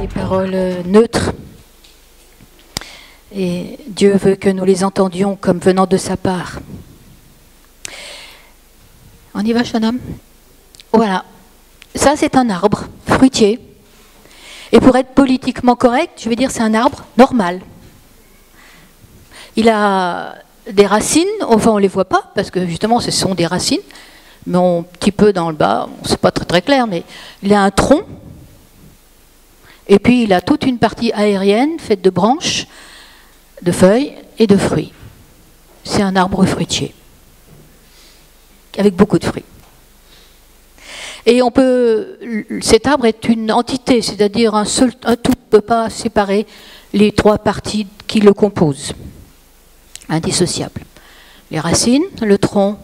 des paroles neutres. Et Dieu veut que nous les entendions comme venant de sa part. On y va, Shanam? Voilà. Ça, c'est un arbre fruitier. Et pour être politiquement correct, je vais dire c'est un arbre normal. Il a des racines, enfin on ne les voit pas, parce que justement ce sont des racines, mais un petit peu dans le bas, c'est pas très clair, mais il a un tronc, et puis il a toute une partie aérienne faite de branches, de feuilles et de fruits. C'est un arbre fruitier, avec beaucoup de fruits. Et cet arbre est une entité, c'est-à-dire un tout ne peut pas séparer les trois parties qui le composent. Indissociable. Les racines, le tronc,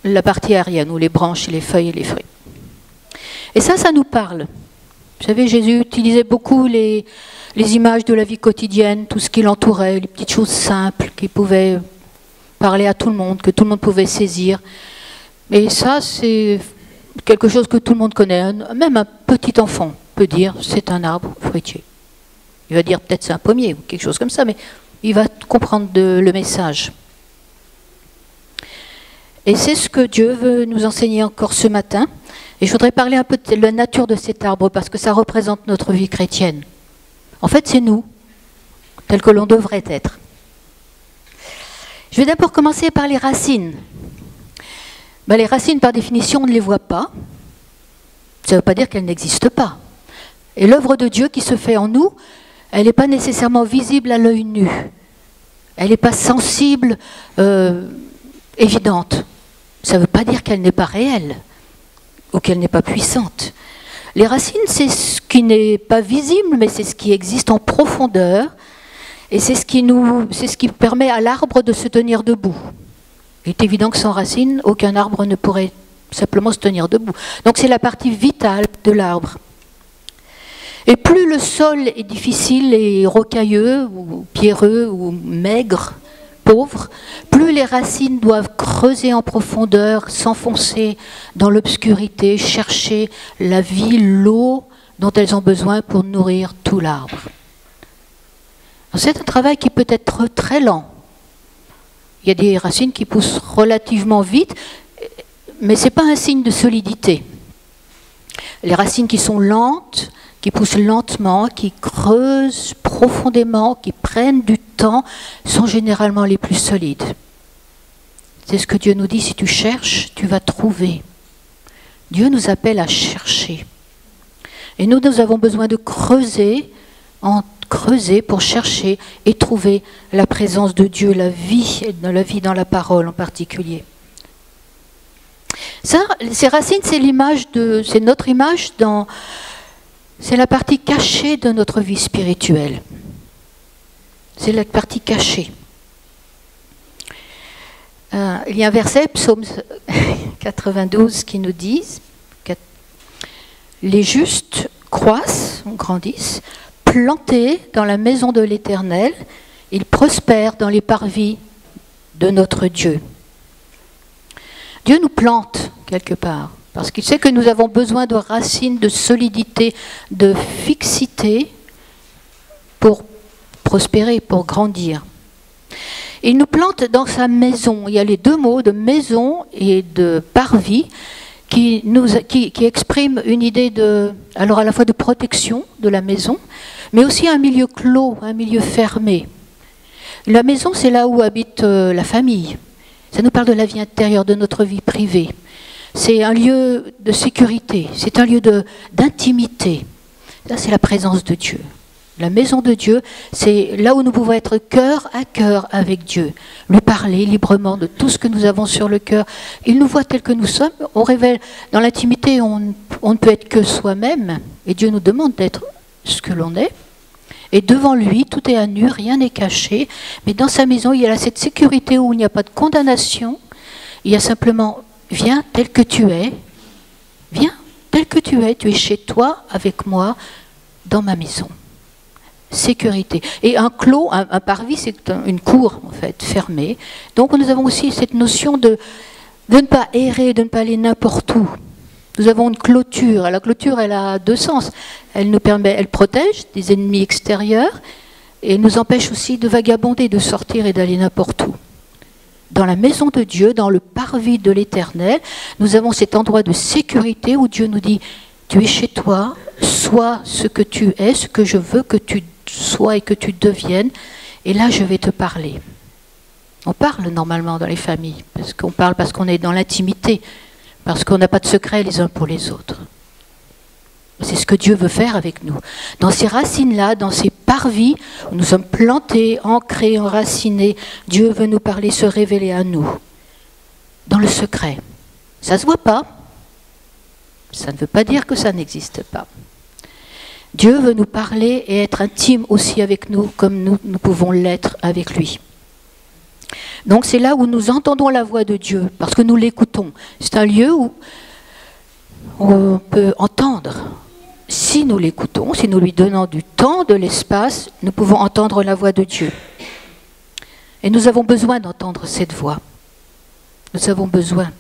la partie aérienne, ou les branches, les feuilles et les fruits. Et ça nous parle. Vous savez, Jésus utilisait beaucoup les images de la vie quotidienne, tout ce qui l'entourait, les petites choses simples qui pouvaient parler à tout le monde, que tout le monde pouvait saisir. Et ça, c'est quelque chose que tout le monde connaît. Même un petit enfant peut dire c'est un arbre fruitier. Il va dire peut-être c'est un pommier ou quelque chose comme ça, mais il va comprendre le message. Et c'est ce que Dieu veut nous enseigner encore ce matin. Et je voudrais parler un peu de la nature de cet arbre, parce que ça représente notre vie chrétienne. En fait, c'est nous, tels que l'on devrait être. Je vais d'abord commencer par les racines. Les racines, par définition, on ne les voit pas. Ça ne veut pas dire qu'elles n'existent pas. Et l'œuvre de Dieu qui se fait en nous, elle n'est pas nécessairement visible à l'œil nu. Elle n'est pas sensible, évidente. Ça ne veut pas dire qu'elle n'est pas réelle ou qu'elle n'est pas puissante. Les racines, c'est ce qui n'est pas visible, mais c'est ce qui existe en profondeur. Et c'est ce qui permet à l'arbre de se tenir debout. Il est évident que sans racines, aucun arbre ne pourrait simplement se tenir debout. Donc c'est la partie vitale de l'arbre. Et plus le sol est difficile et rocailleux, ou pierreux, ou maigre, pauvre, plus les racines doivent creuser en profondeur, s'enfoncer dans l'obscurité, chercher la vie, l'eau dont elles ont besoin pour nourrir tout l'arbre. C'est un travail qui peut être très lent. Il y a des racines qui poussent relativement vite, mais ce n'est pas un signe de solidité. Les racines qui sont lentes, qui poussent lentement, qui creusent profondément, qui prennent du temps, sont généralement les plus solides. C'est ce que Dieu nous dit, si tu cherches, tu vas trouver. Dieu nous appelle à chercher. Et nous avons besoin de creuser pour chercher et trouver la présence de Dieu, la vie dans la parole en particulier. Ça, ces racines, c'est notre image c'est la partie cachée de notre vie spirituelle. C'est la partie cachée. Il y a un verset, Psaume 92, qui nous dit « Les justes croissent, grandissent, plantés dans la maison de l'Éternel, ils prospèrent dans les parvis de notre Dieu. » Dieu nous plante quelque part, parce qu'il sait que nous avons besoin de racines, de solidité, de fixité pour prospérer, pour grandir. Il nous plante dans sa maison. Il y a les deux mots de maison et de parvis qui expriment une idée alors à la fois de protection de la maison, mais aussi un milieu clos, un milieu fermé. La maison, c'est là où habite la famille. Ça nous parle de la vie intérieure, de notre vie privée. C'est un lieu de sécurité, c'est un lieu d'intimité. Là, c'est la présence de Dieu. La maison de Dieu, c'est là où nous pouvons être cœur à cœur avec Dieu, lui parler librement de tout ce que nous avons sur le cœur. Il nous voit tels que nous sommes. On révèle dans l'intimité, on ne peut être que soi-même, et Dieu nous demande d'être ce que l'on est. Et devant lui, tout est à nu, rien n'est caché. Mais dans sa maison, il y a là cette sécurité où il n'y a pas de condamnation. Il y a simplement, viens tel que tu es. Viens tel que tu es chez toi, avec moi, dans ma maison. Sécurité. Et un clos, un parvis, c'est une cour, en fait, fermée. Donc nous avons aussi cette notion de ne pas errer, de ne pas aller n'importe où. Nous avons une clôture. La clôture, elle a deux sens. Elle nous permet, elle protège des ennemis extérieurs et nous empêche aussi de vagabonder, de sortir et d'aller n'importe où. Dans la maison de Dieu, dans le parvis de l'Éternel, nous avons cet endroit de sécurité où Dieu nous dit « Tu es chez toi, sois ce que tu es, ce que je veux que tu sois et que tu deviennes, et là je vais te parler. » On parle normalement dans les familles, parce qu'on est dans l'intimité, parce qu'on n'a pas de secret les uns pour les autres. C'est ce que Dieu veut faire avec nous. Dans ces racines-là, dans ces parvis, où nous sommes plantés, ancrés, enracinés, Dieu veut nous parler, se révéler à nous, dans le secret. Ça ne se voit pas. Ça ne veut pas dire que ça n'existe pas. Dieu veut nous parler et être intime aussi avec nous, comme nous pouvons l'être avec lui. Donc c'est là où nous entendons la voix de Dieu, parce que nous l'écoutons. C'est un lieu où on peut entendre. Si nous l'écoutons, si nous lui donnons du temps, de l'espace, nous pouvons entendre la voix de Dieu. Et nous avons besoin d'entendre cette voix. Nous avons besoin.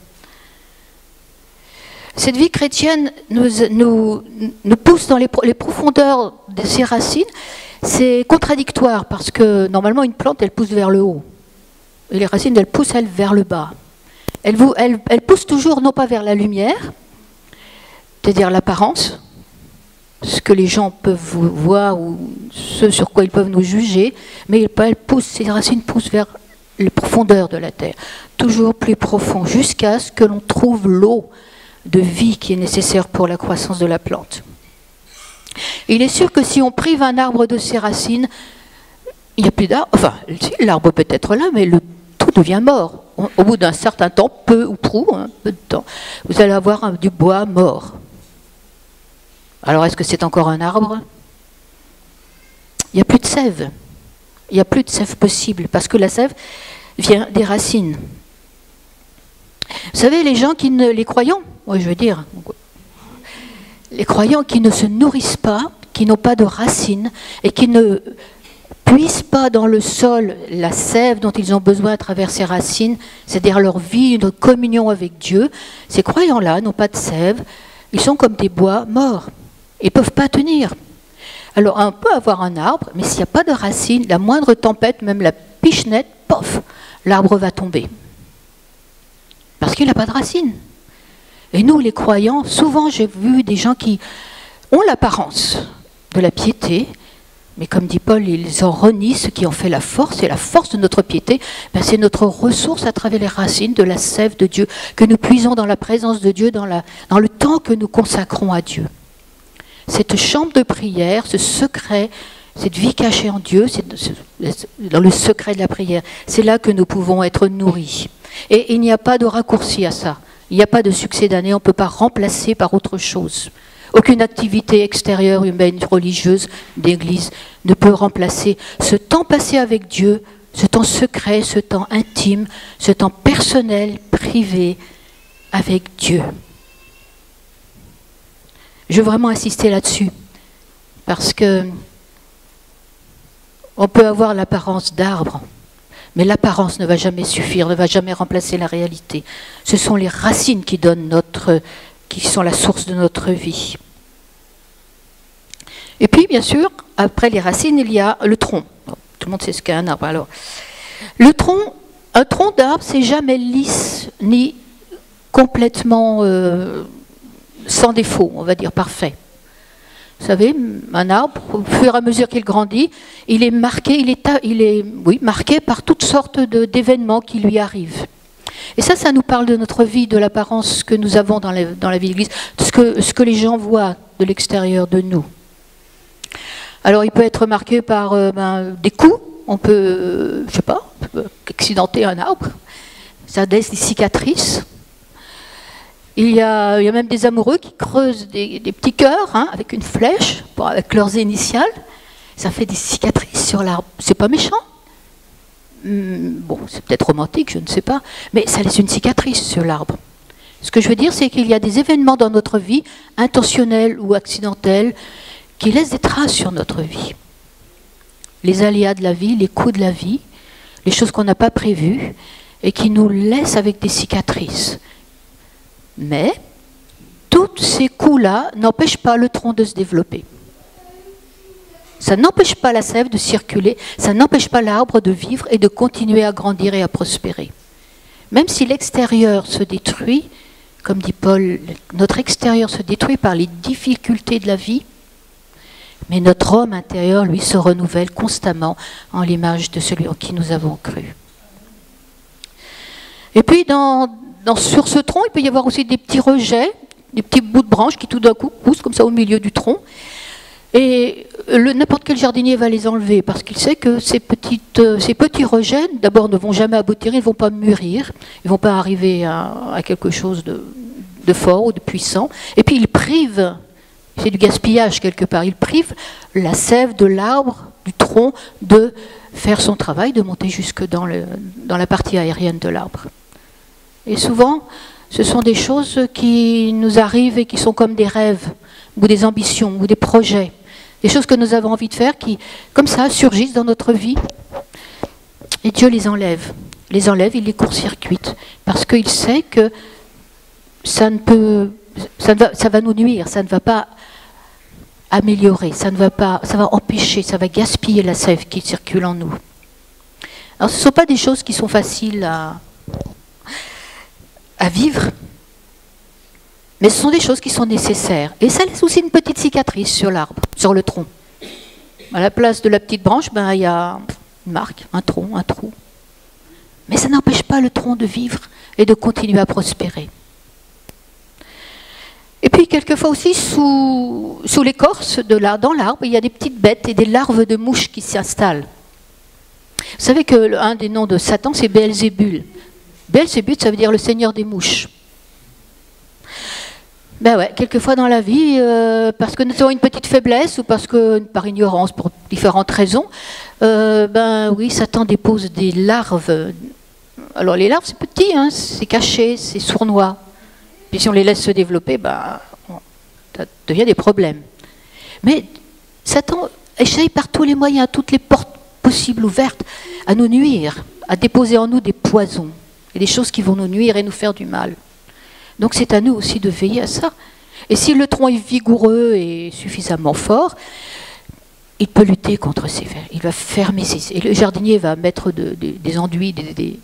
Cette vie chrétienne nous pousse dans les profondeurs de ses racines. C'est contradictoire, parce que normalement une plante, elle pousse vers le haut. Et les racines, elles poussent, elles, vers le bas. Elles poussent toujours, non pas vers la lumière, c'est-à-dire l'apparence, ce que les gens peuvent voir ou ce sur quoi ils peuvent nous juger, mais ces racines poussent vers les profondeurs de la terre, toujours plus profond, jusqu'à ce que l'on trouve l'eau de vie qui est nécessaire pour la croissance de la plante. Il est sûr que si on prive un arbre de ses racines, il n'y a plus d'arbre, enfin, l'arbre peut être là, mais tout devient mort. Au bout d'un certain temps, peu ou prou, peu de temps, vous allez avoir du bois mort. Alors, est-ce que c'est encore un arbre? Il n'y a plus de sève. Il n'y a plus de sève possible, parce que la sève vient des racines. Vous savez, les croyants, moi je veux dire, les croyants qui ne se nourrissent pas, qui n'ont pas de racines, et qui ne puissent pas dans le sol la sève dont ils ont besoin à travers ces racines, c'est-à-dire leur vie, une communion avec Dieu, ces croyants-là n'ont pas de sève, ils sont comme des bois morts. Ils ne peuvent pas tenir. Alors, on peut avoir un arbre, mais s'il n'y a pas de racines, la moindre tempête, même la pichenette, pof, l'arbre va tomber. Parce qu'il n'a pas de racines. Et nous, les croyants, souvent j'ai vu des gens qui ont l'apparence de la piété, mais comme dit Paul, ils en renient ce qui en fait la force, et la force de notre piété, c'est notre ressource à travers les racines de la sève de Dieu, que nous puisons dans la présence de Dieu, dans le temps que nous consacrons à Dieu. Cette chambre de prière, ce secret, cette vie cachée en Dieu, dans le secret de la prière, c'est là que nous pouvons être nourris. Et il n'y a pas de raccourci à ça. Il n'y a pas de succès d'année, on ne peut pas remplacer par autre chose. Aucune activité extérieure, humaine, religieuse, d'église ne peut remplacer ce temps passé avec Dieu, ce temps secret, ce temps intime, ce temps personnel, privé avec Dieu. Je veux vraiment insister là-dessus, parce que on peut avoir l'apparence d'arbre, mais l'apparence ne va jamais suffire, ne va jamais remplacer la réalité. Ce sont les racines qui sont la source de notre vie. Et puis, bien sûr, après les racines, il y a le tronc. Bon, tout le monde sait ce qu'est un arbre. Alors, un tronc d'arbre, c'est jamais lisse ni complètement sans défaut, on va dire parfait. Vous savez, un arbre, au fur et à mesure qu'il grandit, il est marqué, marqué par toutes sortes d'événements qui lui arrivent. Et ça nous parle de notre vie, de l'apparence que nous avons dans la vie de l'Église, de ce que les gens voient de l'extérieur de nous. Alors, il peut être marqué par des coups. On peut, accidenter un arbre. Ça laisse des cicatrices. Il y a même des amoureux qui creusent des petits cœurs avec une flèche, avec leurs initiales. Ça fait des cicatrices sur l'arbre. C'est pas méchant. Bon, c'est peut-être romantique, je ne sais pas. Mais ça laisse une cicatrice sur l'arbre. Ce que je veux dire, c'est qu'il y a des événements dans notre vie, intentionnels ou accidentels, qui laissent des traces sur notre vie. Les aléas de la vie, les coups de la vie, les choses qu'on n'a pas prévues, et qui nous laissent avec des cicatrices. Mais toute tous ces coups-là n'empêchent pas le tronc de se développer. Ça n'empêche pas la sève de circuler, ça n'empêche pas l'arbre de vivre et de continuer à grandir et à prospérer. Même si l'extérieur se détruit, comme dit Paul, notre extérieur se détruit par les difficultés de la vie, mais notre homme intérieur, lui, se renouvelle constamment en l'image de celui en qui nous avons cru. Et puis, sur ce tronc, il peut y avoir aussi des petits rejets, des petits bouts de branches qui tout d'un coup poussent comme ça au milieu du tronc. Et n'importe quel jardinier va les enlever parce qu'il sait que ces petits rejets, d'abord, ne vont jamais aboutir, ils ne vont pas mûrir, ils ne vont pas arriver à quelque chose de fort ou de puissant. Et puis ils privent, c'est du gaspillage quelque part, ils privent la sève de l'arbre, du tronc, de faire son travail, de monter jusque dans la partie aérienne de l'arbre. Et souvent, ce sont des choses qui nous arrivent et qui sont comme des rêves, ou des ambitions, ou des projets. Des choses que nous avons envie de faire qui, comme ça, surgissent dans notre vie. Et Dieu les enlève. Il les court-circuite. Parce qu'il sait que ça va nous nuire, ça ne va pas améliorer, ça va empêcher, ça va gaspiller la sève qui circule en nous. Alors ce ne sont pas des choses qui sont faciles à vivre, mais ce sont des choses qui sont nécessaires. Et ça laisse aussi une petite cicatrice sur l'arbre, sur le tronc. À la place de la petite branche, il y a une marque, un tronc, un trou. Mais ça n'empêche pas le tronc de vivre et de continuer à prospérer. Et puis quelquefois aussi, sous l'écorce dans l'arbre, il y a des petites bêtes et des larves de mouches qui s'installent. Vous savez qu'un des noms de Satan, c'est Béelzébul. Béelzébul, ça veut dire le seigneur des mouches. Ben ouais, quelquefois dans la vie, parce que nous avons une petite faiblesse ou parce que par ignorance, pour différentes raisons, oui, Satan dépose des larves. Alors les larves, c'est petit, hein, c'est caché, c'est sournois. Puis si on les laisse se développer, ça devient des problèmes. Mais Satan essaye par tous les moyens, toutes les portes possibles ouvertes, à nous nuire, à déposer en nous des poisons et des choses qui vont nous nuire et nous faire du mal. Donc c'est à nous aussi de veiller à ça. Et si le tronc est vigoureux et suffisamment fort, il peut lutter contre ces vers. Il va fermer et le jardinier va mettre des enduits, des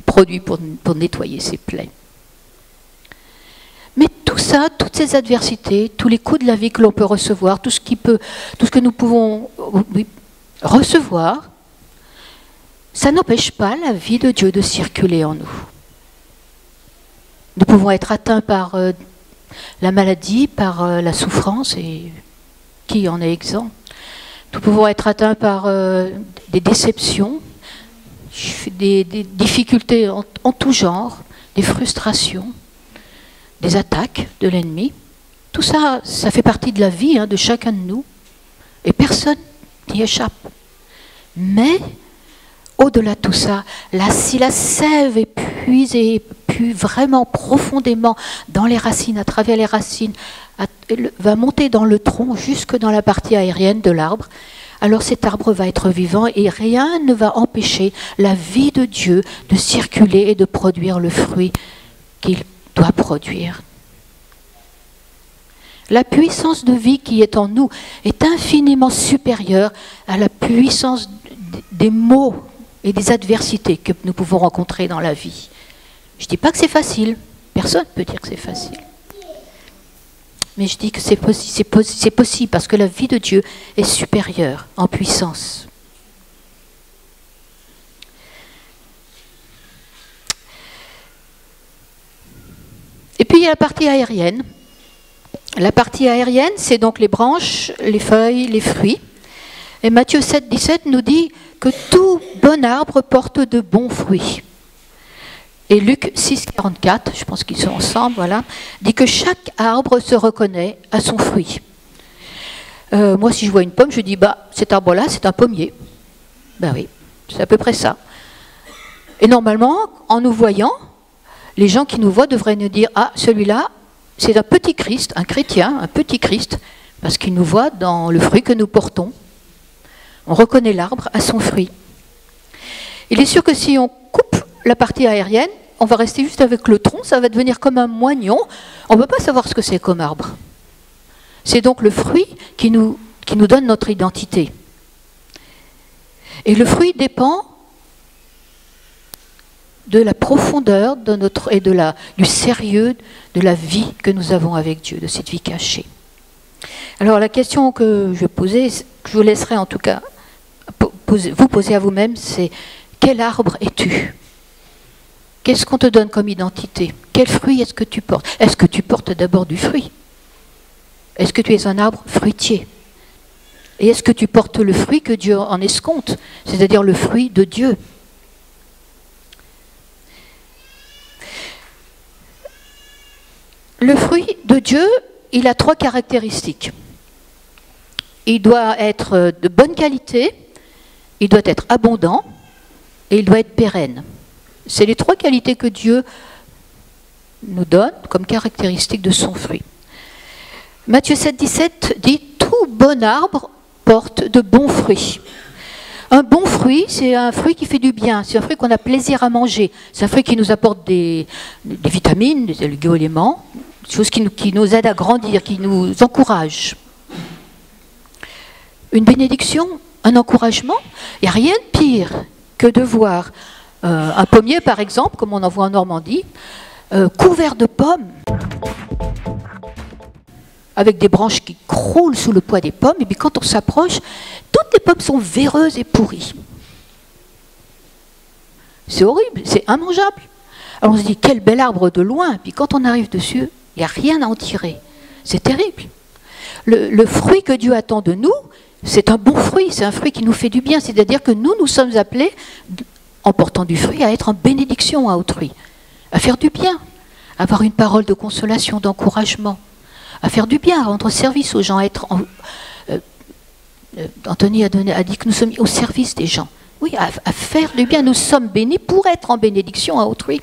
produits pour nettoyer ses plaies. Mais tout ça, toutes ces adversités, tous les coups de la vie que l'on peut recevoir, tout ce que nous pouvons recevoir, ça n'empêche pas la vie de Dieu de circuler en nous. Nous pouvons être atteints par la maladie, par la souffrance, et qui en est exempt. Nous pouvons être atteints par des déceptions, des difficultés en tout genre, des frustrations, des attaques de l'ennemi. Tout ça, ça fait partie de la vie de chacun de nous, et personne n'y échappe. Mais, au-delà de tout ça, si la sève est puisée, pue vraiment profondément dans les racines, à travers les racines, elle va monter dans le tronc jusque dans la partie aérienne de l'arbre, alors cet arbre va être vivant et rien ne va empêcher la vie de Dieu de circuler et de produire le fruit qu'il doit produire. La puissance de vie qui est en nous est infiniment supérieure à la puissance des maux et des adversités que nous pouvons rencontrer dans la vie. Je ne dis pas que c'est facile, personne ne peut dire que c'est facile. Mais je dis que c'est possible parce que la vie de Dieu est supérieure en puissance. Et puis il y a la partie aérienne. La partie aérienne, c'est donc les branches, les feuilles, les fruits. Et Matthieu 7, 17 nous dit que tout bon arbre porte de bons fruits. Et Luc 6, 44, je pense qu'ils sont ensemble, voilà, dit que chaque arbre se reconnaît à son fruit. Moi, si je vois une pomme, je dis, cet arbre-là, c'est un pommier. Ben oui, c'est à peu près ça. Et normalement, en nous voyant, les gens qui nous voient devraient nous dire, celui-là, c'est un petit Christ, un chrétien, un petit Christ, parce qu'il nous voit dans le fruit que nous portons. On reconnaît l'arbre à son fruit. Il est sûr que si on coupe la partie aérienne, on va rester juste avec le tronc, ça va devenir comme un moignon. On ne peut pas savoir ce que c'est comme arbre. C'est donc le fruit qui nous donne notre identité. Et le fruit dépend de la profondeur du sérieux de la vie que nous avons avec Dieu, de cette vie cachée. Alors la question que je posais, que je vous laisserai en tout cas vous poser à vous-même, c'est quel arbre es-tu? Qu'est-ce qu'on te donne comme identité? Quel fruit est-ce que tu portes? Est-ce que tu portes d'abord du fruit? Est-ce que tu es un arbre fruitier? Et est-ce que tu portes le fruit que Dieu en escompte, c'est-à-dire le fruit de Dieu? Le fruit de Dieu, il a 3 caractéristiques. Il doit être de bonne qualité, il doit être abondant et il doit être pérenne. C'est les 3 qualités que Dieu nous donne comme caractéristiques de son fruit. Matthieu 7, 17 dit « Tout bon arbre porte de bons fruits ». Un bon fruit, c'est un fruit qui fait du bien, c'est un fruit qu'on a plaisir à manger, c'est un fruit qui nous apporte des vitamines, des oligo-éléments, des choses qui nous aident à grandir, qui nous encouragent. Une bénédiction, un encouragement, il n'y a rien de pire que de voir un pommier, par exemple, comme on en voit en Normandie, couvert de pommes, avec des branches qui croulent sous le poids des pommes, et puis quand on s'approche, toutes les pommes sont véreuses et pourries. C'est horrible, c'est immangeable. Alors on se dit, quel bel arbre de loin, et puis quand on arrive dessus, il n'y a rien à en tirer. C'est terrible. Le fruit que Dieu attend de nous, c'est un bon fruit, c'est un fruit qui nous fait du bien, c'est-à-dire que nous sommes appelés, en portant du fruit, à être en bénédiction à autrui, à faire du bien, à avoir une parole de consolation, d'encouragement, à faire du bien, à rendre service aux gens, à être... Anthony a dit que nous sommes au service des gens. Oui, à faire du bien. Nous sommes bénis pour être en bénédiction à autrui.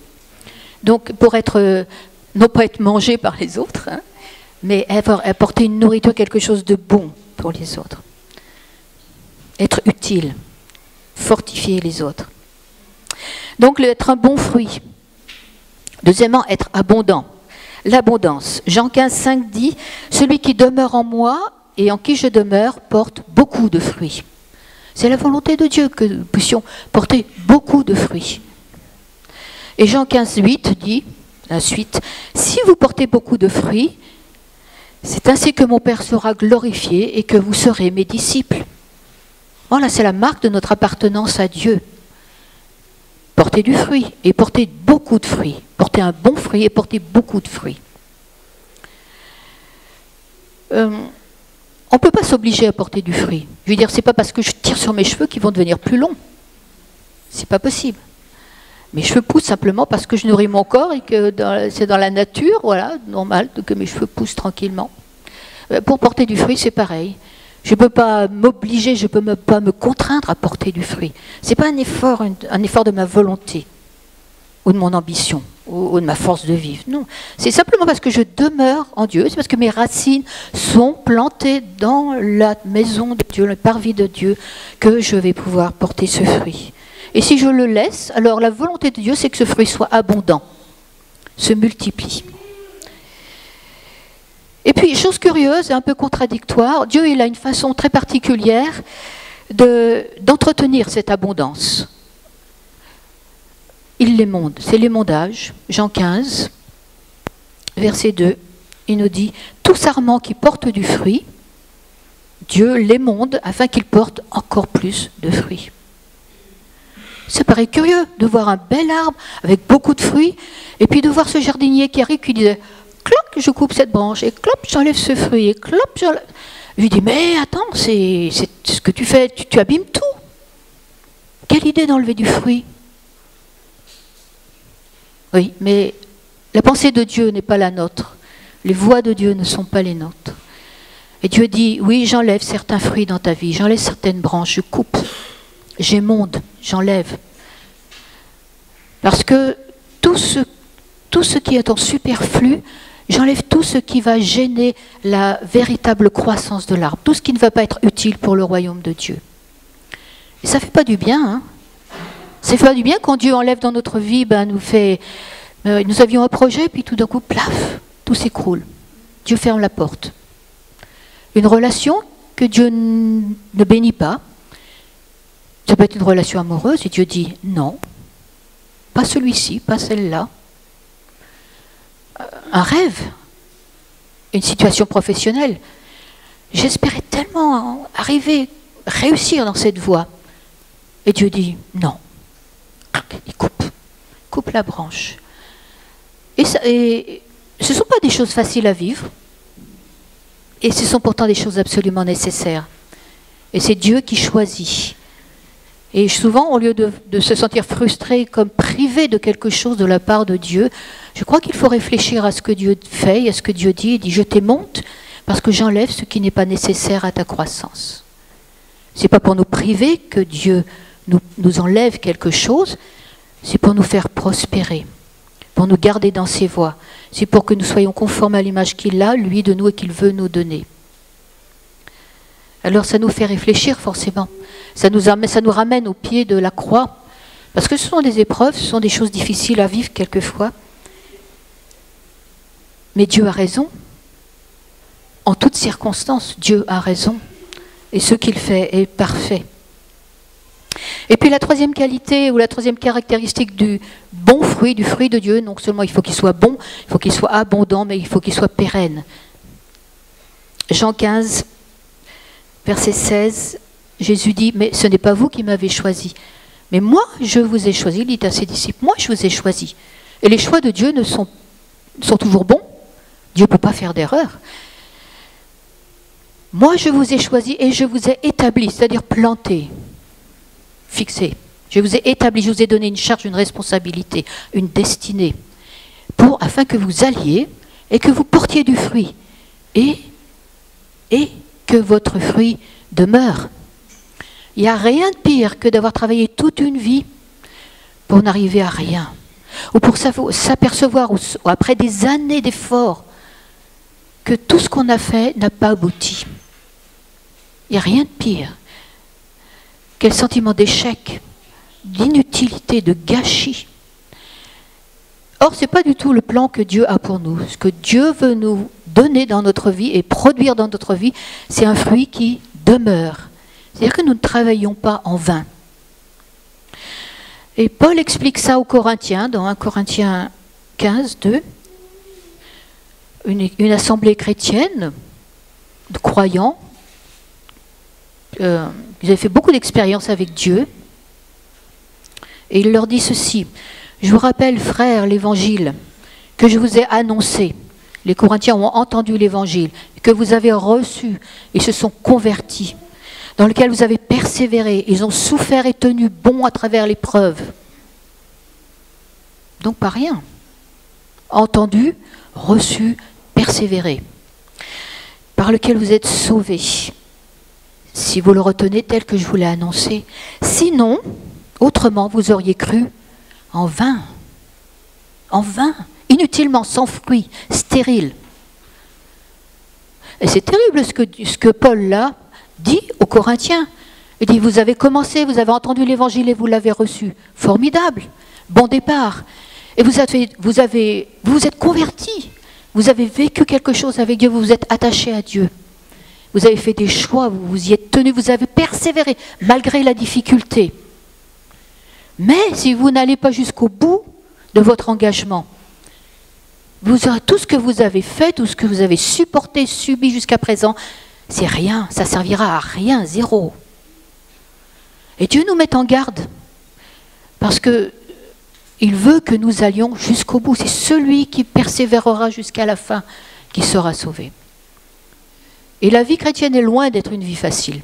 Donc, pour être, non pas être mangé par les autres, hein, mais apporter une nourriture, quelque chose de bon pour les autres. Être utile, fortifier les autres. Donc, être un bon fruit. Deuxièmement, être abondant. L'abondance. Jean 15, 5 dit « Celui qui demeure en moi et en qui je demeure porte beaucoup de fruits. » C'est la volonté de Dieu que nous puissions porter beaucoup de fruits. Et Jean 15, 8 dit, la suite, « Si vous portez beaucoup de fruits, c'est ainsi que mon Père sera glorifié et que vous serez mes disciples. » Voilà, c'est la marque de notre appartenance à Dieu. Porter du fruit et porter beaucoup de fruits. Porter un bon fruit et porter beaucoup de fruits. On ne peut pas s'obliger à porter du fruit. Je veux dire, c'est pas parce que je tire sur mes cheveux qu'ils vont devenir plus longs. C'est pas possible. Mes cheveux poussent simplement parce que je nourris mon corps et que c'est dans la nature, voilà, normal, que mes cheveux poussent tranquillement. Pour porter du fruit, c'est pareil. Je ne peux pas m'obliger, je ne peux pas me contraindre à porter du fruit. Ce n'est pas un effort de ma volonté, ou de mon ambition, ou de ma force de vivre. Non, c'est simplement parce que je demeure en Dieu, c'est parce que mes racines sont plantées dans la maison de Dieu, le parvis de Dieu, que je vais pouvoir porter ce fruit. Et si je le laisse, alors la volonté de Dieu, c'est que ce fruit soit abondant, se multiplie. Et puis, chose curieuse et un peu contradictoire, Dieu il a une façon très particulière d'entretenir cette abondance. Il l'émonde, c'est l'émondage, Jean 15, verset 2, il nous dit « Tout sarment qui porte du fruit, Dieu l'émonde afin qu'il porte encore plus de fruits. » Ça paraît curieux de voir un bel arbre avec beaucoup de fruits, et puis de voir ce jardinier qui arrive qui disait « Cloc, je coupe cette branche, et clop, j'enlève ce fruit, et clop, j'enlève... » Je lui dis, mais attends, c'est ce que tu fais, tu abîmes tout. Quelle idée d'enlever du fruit? Oui, mais la pensée de Dieu n'est pas la nôtre. Les voies de Dieu ne sont pas les nôtres. Et Dieu dit, oui, j'enlève certains fruits dans ta vie, j'enlève certaines branches, je coupe, j'émonde, j'enlève. Parce que tout ce qui est en superflu, j'enlève tout ce qui va gêner la véritable croissance de l'arbre, tout ce qui ne va pas être utile pour le royaume de Dieu. Et ça ne fait pas du bien, hein. Ça fait du bien quand Dieu enlève dans notre vie, nous avions un projet, puis tout d'un coup, plaf, tout s'écroule. Dieu ferme la porte. Une relation que Dieu ne bénit pas, ça peut être une relation amoureuse, et Dieu dit non, pas celui-ci, pas celle-là. Un rêve, une situation professionnelle. J'espérais tellement réussir dans cette voie. Et Dieu dit non. Il coupe la branche. Et ce ne sont pas des choses faciles à vivre. Et ce sont pourtant des choses absolument nécessaires. Et c'est Dieu qui choisit. Et souvent, au lieu de se sentir frustré comme privé de quelque chose de la part de Dieu, je crois qu'il faut réfléchir à ce que Dieu fait, à ce que Dieu dit. Il dit, je t'émonte parce que j'enlève ce qui n'est pas nécessaire à ta croissance. Ce n'est pas pour nous priver que Dieu nous enlève quelque chose, c'est pour nous faire prospérer, pour nous garder dans ses voies. C'est pour que nous soyons conformes à l'image qu'il a, lui, de nous et qu'il veut nous donner. Alors ça nous fait réfléchir forcément. Ça nous ramène au pied de la croix. Parce que ce sont des épreuves, ce sont des choses difficiles à vivre quelquefois. Mais Dieu a raison. En toutes circonstances, Dieu a raison. Et ce qu'il fait est parfait. Et puis la troisième qualité ou la troisième caractéristique du bon fruit, du fruit de Dieu, non seulement il faut qu'il soit bon, il faut qu'il soit abondant, mais il faut qu'il soit pérenne. Jean 15, verset 16, Jésus dit, mais ce n'est pas vous qui m'avez choisi, mais moi je vous ai choisi, il dit à ses disciples, moi je vous ai choisi. Et les choix de Dieu sont toujours bons, Dieu ne peut pas faire d'erreur. Moi je vous ai choisi et je vous ai établi, c'est-à-dire planté, fixé. Je vous ai établi, je vous ai donné une charge, une responsabilité, une destinée, afin que vous alliez et que vous portiez du fruit et que votre fruit demeure. Il n'y a rien de pire que d'avoir travaillé toute une vie pour n'arriver à rien, ou pour s'apercevoir après des années d'efforts que tout ce qu'on a fait n'a pas abouti. Il n'y a rien de pire. Quel sentiment d'échec, d'inutilité, de gâchis. Or, ce n'est pas du tout le plan que Dieu a pour nous. Ce que Dieu veut nous donner dans notre vie et produire dans notre vie, c'est un fruit qui demeure. C'est-à-dire que nous ne travaillons pas en vain. Et Paul explique ça aux Corinthiens, dans 1 Corinthiens 15, 2. Une assemblée chrétienne de croyants, ils avaient fait beaucoup d'expériences avec Dieu, et il leur dit ceci, je vous rappelle, frères, l'évangile que je vous ai annoncé. Les Corinthiens ont entendu l'évangile, que vous avez reçu et se sont convertis, dans lequel vous avez persévéré, ils ont souffert et tenu bon à travers l'épreuve. Donc pas rien. Entendu, reçu, persévéré, par lequel vous êtes sauvés, si vous le retenez tel que je vous l'ai annoncé. Sinon, autrement, vous auriez cru en vain, inutilement, sans fruit, stérile. Et c'est terrible ce que Paul là dit aux Corinthiens. Il dit, vous avez commencé, vous avez entendu l'évangile et vous l'avez reçu. Formidable, bon départ. Et vous vous êtes convertis, vous avez vécu quelque chose avec Dieu, vous vous êtes attachés à Dieu. Vous avez fait des choix, vous vous y êtes tenus, vous avez persévéré malgré la difficulté. Mais si vous n'allez pas jusqu'au bout de votre engagement, tout ce que vous avez fait, tout ce que vous avez supporté, subi jusqu'à présent, c'est rien, ça servira à rien, zéro. Et Dieu nous met en garde, parce que il veut que nous allions jusqu'au bout. C'est celui qui persévérera jusqu'à la fin qui sera sauvé. Et la vie chrétienne est loin d'être une vie facile.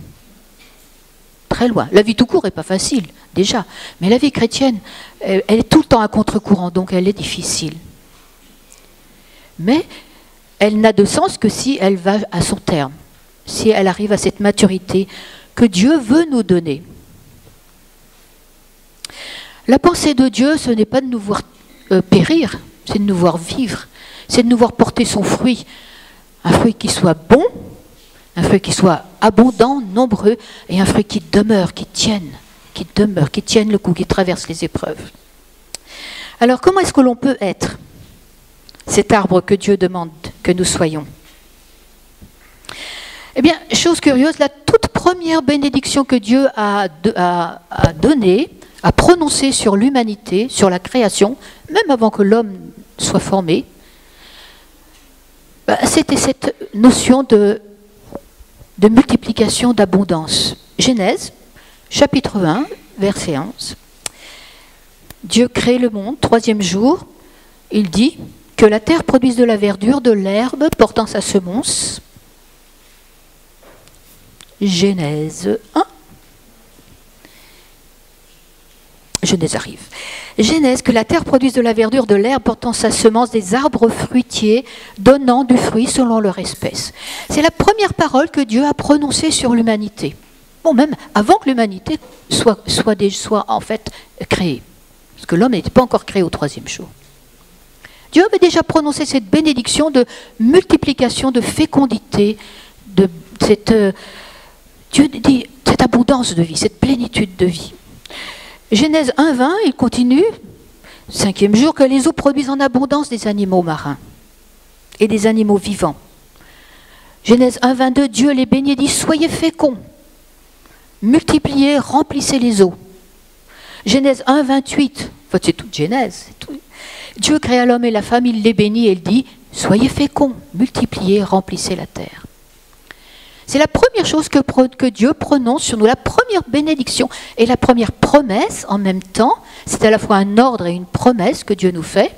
Très loin. La vie tout court n'est pas facile, déjà. Mais la vie chrétienne, elle est tout le temps à contre-courant, donc elle est difficile. Mais elle n'a de sens que si elle va à son terme, si elle arrive à cette maturité que Dieu veut nous donner. La pensée de Dieu, ce n'est pas de nous voir périr, c'est de nous voir vivre, c'est de nous voir porter son fruit, un fruit qui soit bon, un fruit qui soit abondant, nombreux, et un fruit qui demeure, qui tienne qui demeurent, qui tiennent le coup, qui traversent les épreuves. Alors comment est-ce que l'on peut être cet arbre que Dieu demande que nous soyons? Eh bien, chose curieuse, la toute première bénédiction que Dieu a donnée, a prononcée sur l'humanité, sur la création, même avant que l'homme soit formé, c'était cette notion de multiplication, d'abondance. Genèse, chapitre 1, verset 11. Dieu crée le monde, troisième jour, il dit que la terre produise de la verdure, de l'herbe portant sa semence. Genèse 1. Genèse arrive. Genèse, que la terre produise de la verdure, de l'herbe portant sa semence, des arbres fruitiers donnant du fruit selon leur espèce. C'est la première parole que Dieu a prononcée sur l'humanité. Bon, même avant que l'humanité soit en fait créée. Parce que l'homme n'était pas encore créé au troisième jour. Dieu avait déjà prononcé cette bénédiction de multiplication, de fécondité, de Dieu dit cette abondance de vie, cette plénitude de vie. Genèse 1,20, il continue, cinquième jour, que les eaux produisent en abondance des animaux marins et des animaux vivants. Genèse 1,22, Dieu les bénit et dit, soyez féconds, multipliez, remplissez les eaux. Genèse 1,28, en fait c'est toute Genèse, Dieu créa l'homme et la femme, il les bénit et il dit, soyez féconds, multipliez, remplissez la terre. C'est la première chose que Dieu prononce sur nous, la première bénédiction et la première promesse en même temps. C'est à la fois un ordre et une promesse que Dieu nous fait.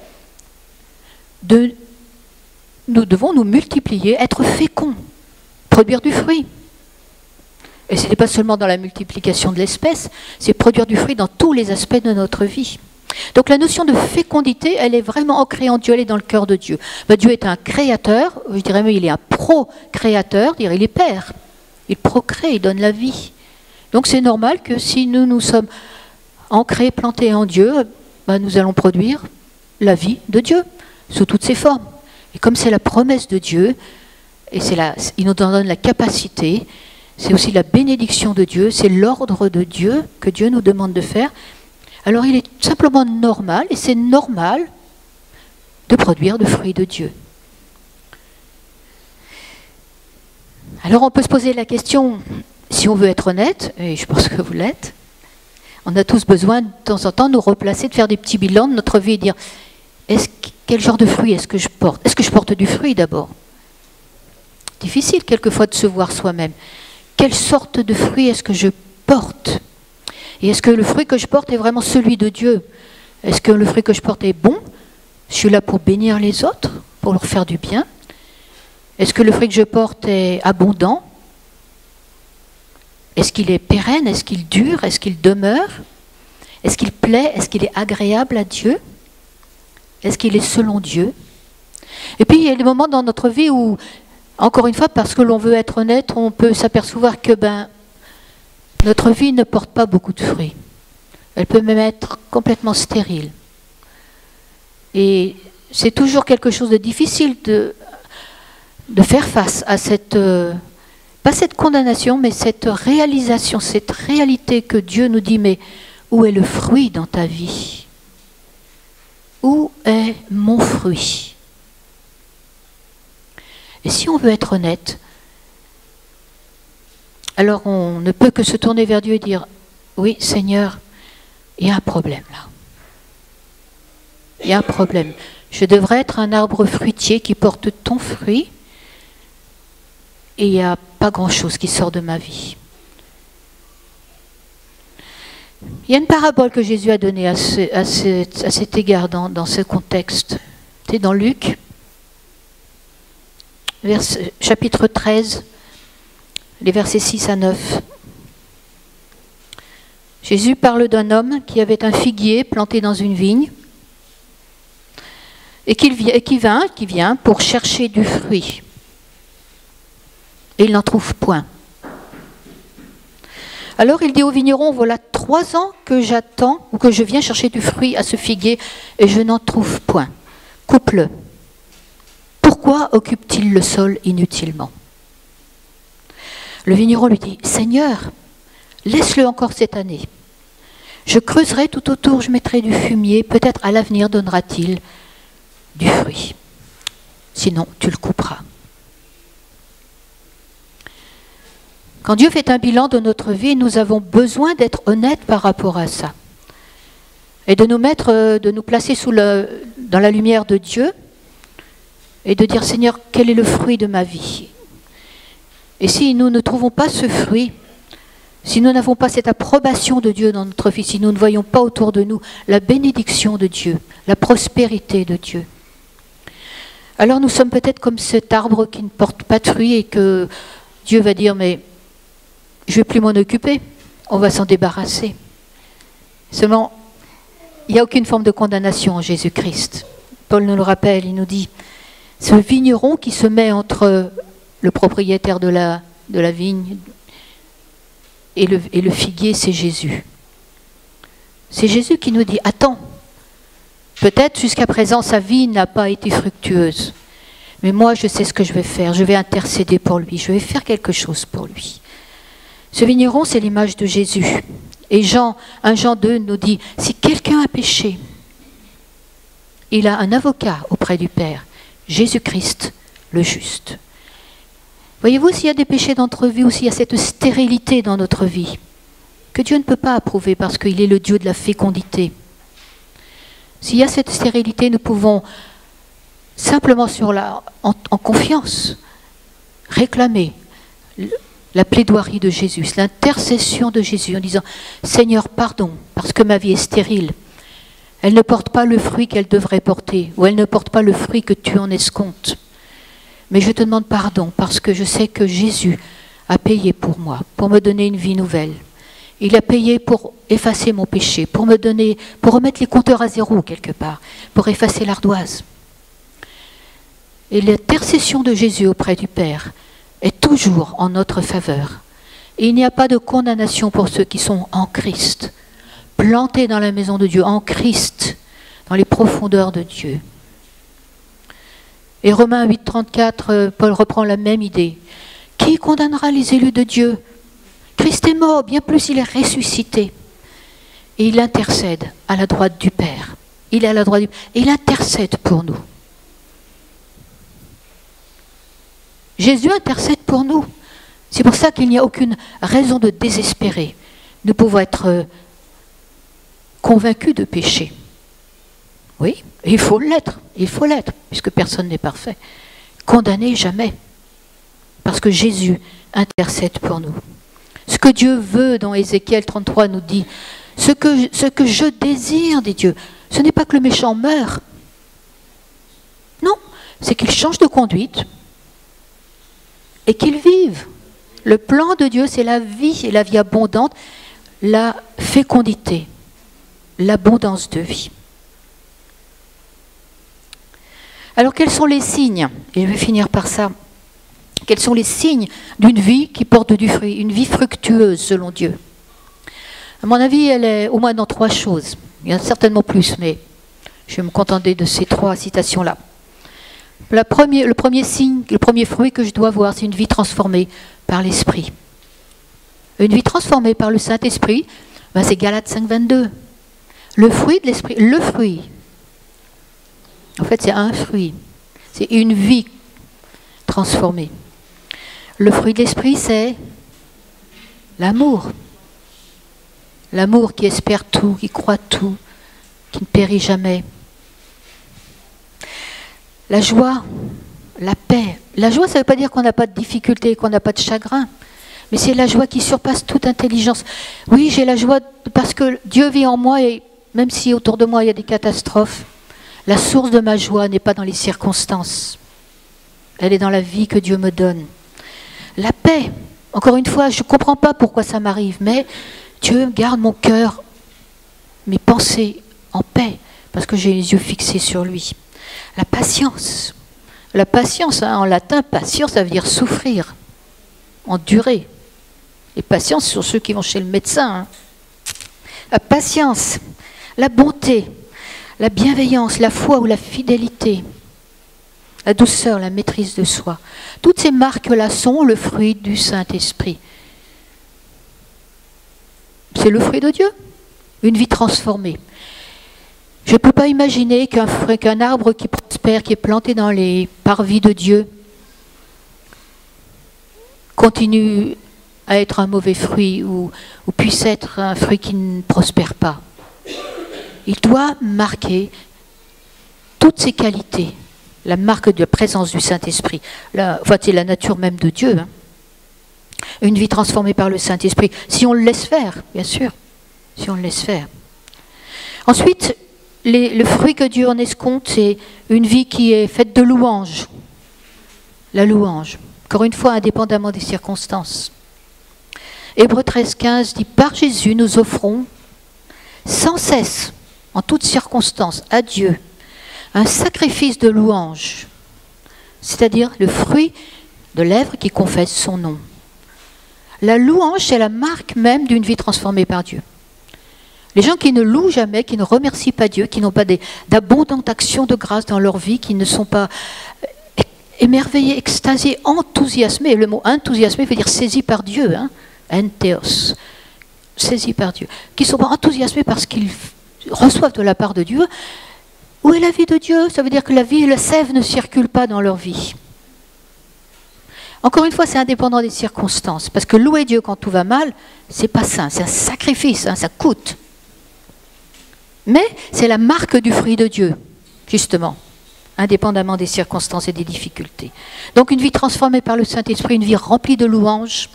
Nous devons nous multiplier, être féconds, produire du fruit. Et ce n'est pas seulement dans la multiplication de l'espèce, c'est produire du fruit dans tous les aspects de notre vie. Donc la notion de fécondité, elle est vraiment ancrée en Dieu, elle est dans le cœur de Dieu. Dieu est un créateur, je dirais même il est un procréateur, il est père. Il procrée, il donne la vie. Donc c'est normal que si nous sommes ancrés, plantés en Dieu, nous allons produire la vie de Dieu, sous toutes ses formes. Et comme c'est la promesse de Dieu, et il nous donne la capacité, c'est aussi la bénédiction de Dieu, c'est l'ordre de Dieu que Dieu nous demande de faire. Alors il est simplement normal, et c'est normal, de produire le fruit de Dieu. Alors on peut se poser la question, si on veut être honnête, et je pense que vous l'êtes, on a tous besoin de temps en temps de nous replacer, de faire des petits bilans de notre vie et dire, quel genre de fruit est-ce que je porte? Est-ce que je porte du fruit d'abord? Difficile quelquefois de se voir soi-même. Quelle sorte de fruit est-ce que je porte? Et est-ce que le fruit que je porte est vraiment celui de Dieu? Est-ce que le fruit que je porte est bon? Je suis là pour bénir les autres, pour leur faire du bien. Est-ce que le fruit que je porte est abondant? Est-ce qu'il est pérenne? Est-ce qu'il dure? Est-ce qu'il demeure? Est-ce qu'il plaît? Est-ce qu'il est agréable à Dieu? Est-ce qu'il est selon Dieu? Et puis il y a des moments dans notre vie où, encore une fois, parce que l'on veut être honnête, on peut s'apercevoir que notre vie ne porte pas beaucoup de fruits. Elle peut même être complètement stérile. Et c'est toujours quelque chose de difficile de faire face à pas cette condamnation, mais cette réalisation, cette réalité que Dieu nous dit, mais où est le fruit dans ta vie? Où est mon fruit? Et si on veut être honnête, alors on ne peut que se tourner vers Dieu et dire, oui Seigneur, il y a un problème là. Il y a un problème. Je devrais être un arbre fruitier qui porte ton fruit et il n'y a pas grand-chose qui sort de ma vie. Il y a une parabole que Jésus a donnée à cet égard dans ce contexte. C'est dans Luc, chapitre 13, les versets 6 à 9. Jésus parle d'un homme qui avait un figuier planté dans une vigne et qui vient pour chercher du fruit. Et il n'en trouve point. Alors il dit au vigneron, voilà 3 ans que j'attends ou que je viens chercher du fruit à ce figuier et je n'en trouve point. Coupe-le. Pourquoi occupe-t-il le sol inutilement? Le vigneron lui dit, Seigneur, laisse-le encore cette année. Je creuserai tout autour, je mettrai du fumier, peut-être à l'avenir donnera-t-il du fruit. Sinon, tu le couperas. Quand Dieu fait un bilan de notre vie, nous avons besoin d'être honnêtes par rapport à ça. Et de nous placer dans la lumière de Dieu et de dire, Seigneur, quel est le fruit de ma vie? Et si nous ne trouvons pas ce fruit, si nous n'avons pas cette approbation de Dieu dans notre vie, si nous ne voyons pas autour de nous la bénédiction de Dieu, la prospérité de Dieu, alors nous sommes peut-être comme cet arbre qui ne porte pas de fruits et que Dieu va dire, mais je ne vais plus m'en occuper, on va s'en débarrasser. Seulement, il n'y a aucune forme de condamnation en Jésus-Christ. Paul nous le rappelle, il nous dit, ce vigneron qui se met entre le propriétaire de la vigne et le figuier, c'est Jésus. C'est Jésus qui nous dit, attends, peut-être jusqu'à présent sa vie n'a pas été fructueuse, mais moi je sais ce que je vais faire, je vais intercéder pour lui, je vais faire quelque chose pour lui. Ce vigneron, c'est l'image de Jésus. Et 1 Jean 2 nous dit, si quelqu'un a péché, il a un avocat auprès du Père, Jésus-Christ, le juste. Voyez-vous, s'il y a des péchés dans notre vie ou s'il y a cette stérilité dans notre vie, que Dieu ne peut pas approuver parce qu'il est le Dieu de la fécondité. S'il y a cette stérilité, nous pouvons simplement en confiance réclamer la plaidoirie de Jésus, l'intercession de Jésus en disant « Seigneur, pardon, parce que ma vie est stérile. Elle ne porte pas le fruit qu'elle devrait porter, ou elle ne porte pas le fruit que tu en escomptes. Mais je te demande pardon parce que je sais que Jésus a payé pour moi, pour me donner une vie nouvelle. Il a payé pour effacer mon péché, pour remettre les compteurs à zéro quelque part, pour effacer l'ardoise. Et l'intercession de Jésus auprès du Père est toujours en notre faveur. Et il n'y a pas de condamnation pour ceux qui sont en Christ, plantés dans la maison de Dieu, en Christ, dans les profondeurs de Dieu. Et Romains 8, 34, Paul reprend la même idée. Qui condamnera les élus de Dieu? Christ est mort, bien plus il est ressuscité. Et il intercède à la droite du Père. Il est à la droite du Père. Et il intercède pour nous. Jésus intercède pour nous. C'est pour ça qu'il n'y a aucune raison de désespérer. Nous pouvons être convaincus de péché. Oui, il faut l'être, puisque personne n'est parfait. Condamné jamais, parce que Jésus intercède pour nous. Ce que Dieu veut dans Ézéchiel 33 nous dit, ce que je désire des dieux, ce n'est pas que le méchant meure. Non, c'est qu'il change de conduite et qu'il vive. Le plan de Dieu, c'est la vie, et la vie abondante, la fécondité, l'abondance de vie. Alors quels sont les signes? Et je vais finir par ça. Quels sont les signes d'une vie qui porte du fruit, une vie fructueuse selon Dieu? À mon avis, elle est au moins dans 3 choses. Il y en a certainement plus, mais je vais me contenter de ces 3 citations-là. Le premier signe, le premier fruit que je dois voir, c'est une vie transformée par l'Esprit. Une vie transformée par le Saint-Esprit, c'est Galates 5, 22. Le fruit de l'Esprit, le fruit. En fait, c'est un fruit. C'est une vie transformée. Le fruit de l'Esprit, c'est l'amour. L'amour qui espère tout, qui croit tout, qui ne périt jamais. La joie, la paix. La joie, ça ne veut pas dire qu'on n'a pas de difficultés, qu'on n'a pas de chagrin. Mais c'est la joie qui surpasse toute intelligence. Oui, j'ai la joie parce que Dieu vit en moi et même si autour de moi il y a des catastrophes, la source de ma joie n'est pas dans les circonstances. Elle est dans la vie que Dieu me donne. La paix. Encore une fois, je ne comprends pas pourquoi ça m'arrive, mais Dieu garde mon cœur, mes pensées en paix, parce que j'ai les yeux fixés sur lui. La patience. La patience, en latin, patio, ça veut dire souffrir, endurer. Et patience sur ceux qui vont chez le médecin. La patience, la bonté, la bienveillance, la foi ou la fidélité, la douceur, la maîtrise de soi. Toutes ces marques-là sont le fruit du Saint-Esprit. C'est le fruit de Dieu. une vie transformée. Je ne peux pas imaginer qu'un arbre qui prospère, qui est planté dans les parvis de Dieu, continue à être un mauvais fruit ou puisse être un fruit qui ne prospère pas. Il doit marquer toutes ses qualités, la marque de la présence du Saint-Esprit, c'est la nature même de Dieu. Hein. Une vie transformée par le Saint-Esprit, si on le laisse faire, bien sûr, si on le laisse faire. Ensuite, le fruit que Dieu en escompte, c'est une vie qui est faite de louange. La louange, encore une fois, indépendamment des circonstances. Hébreux 13,15 dit « Par Jésus, nous offrons sans cesse, en toutes circonstances, à Dieu, un sacrifice de louange, c'est-à-dire le fruit de lèvres qui confessent son nom. » La louange, c'est la marque même d'une vie transformée par Dieu. Les gens qui ne louent jamais, qui ne remercient pas Dieu, qui n'ont pas d'abondantes actions de grâce dans leur vie, qui ne sont pas émerveillés, extasiés, enthousiasmés. Le mot enthousiasmé veut dire saisi par Dieu, hein, entheos, saisi par Dieu. Qui ne sont pas enthousiasmés parce qu'ils reçoivent de la part de Dieu. Où est la vie de Dieu? Ça veut dire que la vie et la sève ne circulent pas dans leur vie. Encore une fois, c'est indépendant des circonstances. Parce que louer Dieu quand tout va mal, c'est pas sain, c'est un sacrifice, hein, ça coûte. Mais c'est la marque du fruit de Dieu, justement, indépendamment des circonstances et des difficultés. Donc une vie transformée par le Saint-Esprit, une vie remplie de louanges,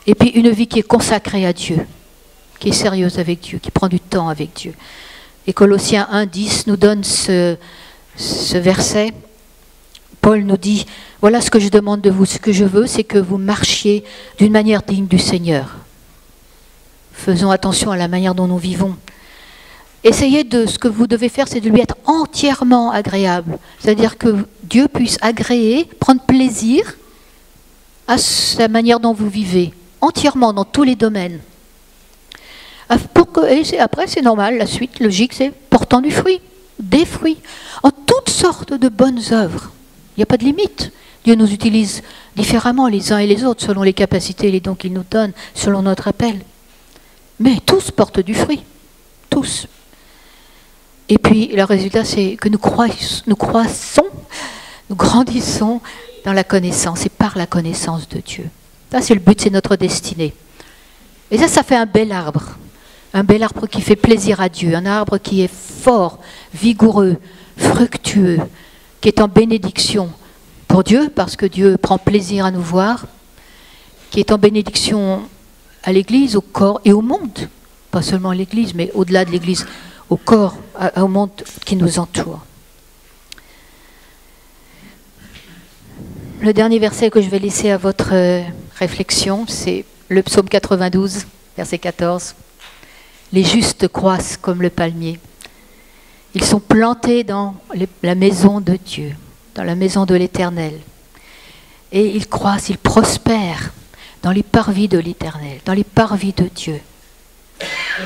et puis une vie qui est consacrée à Dieu, qui est sérieuse avec Dieu, qui prend du temps avec Dieu. Et Colossiens 1,10 nous donne ce verset. Paul nous dit, voilà ce que je demande de vous, ce que je veux, c'est que vous marchiez d'une manière digne du Seigneur. Faisons attention à la manière dont nous vivons. Essayez ce que vous devez faire, c'est de lui être entièrement agréable. C'est-à-dire que Dieu puisse agréer, prendre plaisir à la manière dont vous vivez, entièrement, dans tous les domaines. Et après, c'est normal, la suite logique, c'est portant du fruit, des fruits, en toutes sortes de bonnes œuvres. Il n'y a pas de limite. Dieu nous utilise différemment les uns et les autres, selon les capacités et les dons qu'il nous donne, selon notre appel. Mais tous portent du fruit, tous. Et puis, le résultat, c'est que nous croissons, nous grandissons dans la connaissance et par la connaissance de Dieu. Ça, c'est le but, c'est notre destinée. Et ça fait un bel arbre qui fait plaisir à Dieu, un arbre qui est fort, vigoureux, fructueux, qui est en bénédiction pour Dieu, parce que Dieu prend plaisir à nous voir, qui est en bénédiction à l'Église, au corps et au monde. Pas seulement à l'Église, mais au-delà de l'Église, au corps, au monde qui nous entoure. Le dernier verset que je vais laisser à votre réflexion, c'est le psaume 92, verset 14. Les justes croissent comme le palmier. Ils sont plantés dans la maison de Dieu, dans la maison de l'Éternel. Et ils croissent, ils prospèrent dans les parvis de l'Éternel, dans les parvis de Dieu.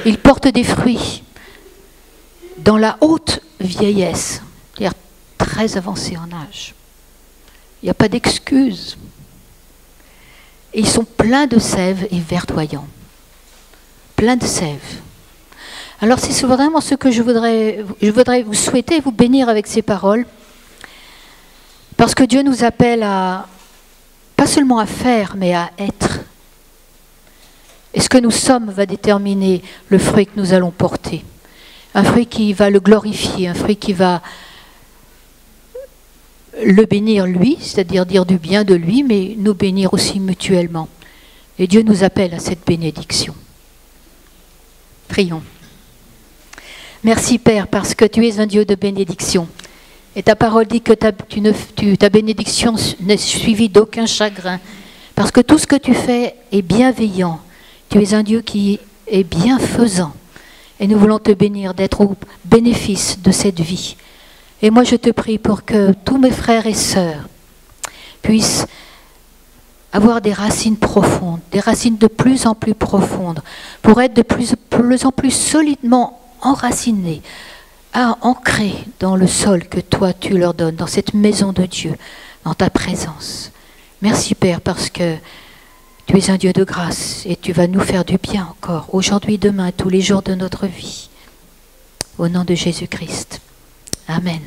Ils portent des fruits dans la haute vieillesse, c'est-à-dire très avancés en âge. Il n'y a pas d'excuse. Et ils sont pleins de sève et verdoyants. Pleins de sève. Alors c'est vraiment ce que je voudrais vous souhaiter, vous bénir avec ces paroles. Parce que Dieu nous appelle à, pas seulement à faire, mais à être. Et ce que nous sommes va déterminer le fruit que nous allons porter. Un fruit qui va le glorifier, un fruit qui va le bénir lui, c'est-à-dire dire du bien de lui, mais nous bénir aussi mutuellement. Et Dieu nous appelle à cette bénédiction. Prions. Merci Père, parce que tu es un Dieu de bénédiction. Et ta parole dit que ta bénédiction n'est suivie d'aucun chagrin. Parce que tout ce que tu fais est bienveillant. Tu es un Dieu qui est bienfaisant. Et nous voulons te bénir d'être au bénéfice de cette vie. Et moi je te prie pour que tous mes frères et sœurs puissent avoir des racines profondes, des racines de plus en plus profondes, pour être de plus en plus solidement enracinés, ancrés dans le sol que toi tu leur donnes, dans cette maison de Dieu, dans ta présence. Merci Père, parce que Tu es un Dieu de grâce et tu vas nous faire du bien encore, aujourd'hui, demain, tous les jours de notre vie. Au nom de Jésus-Christ. Amen.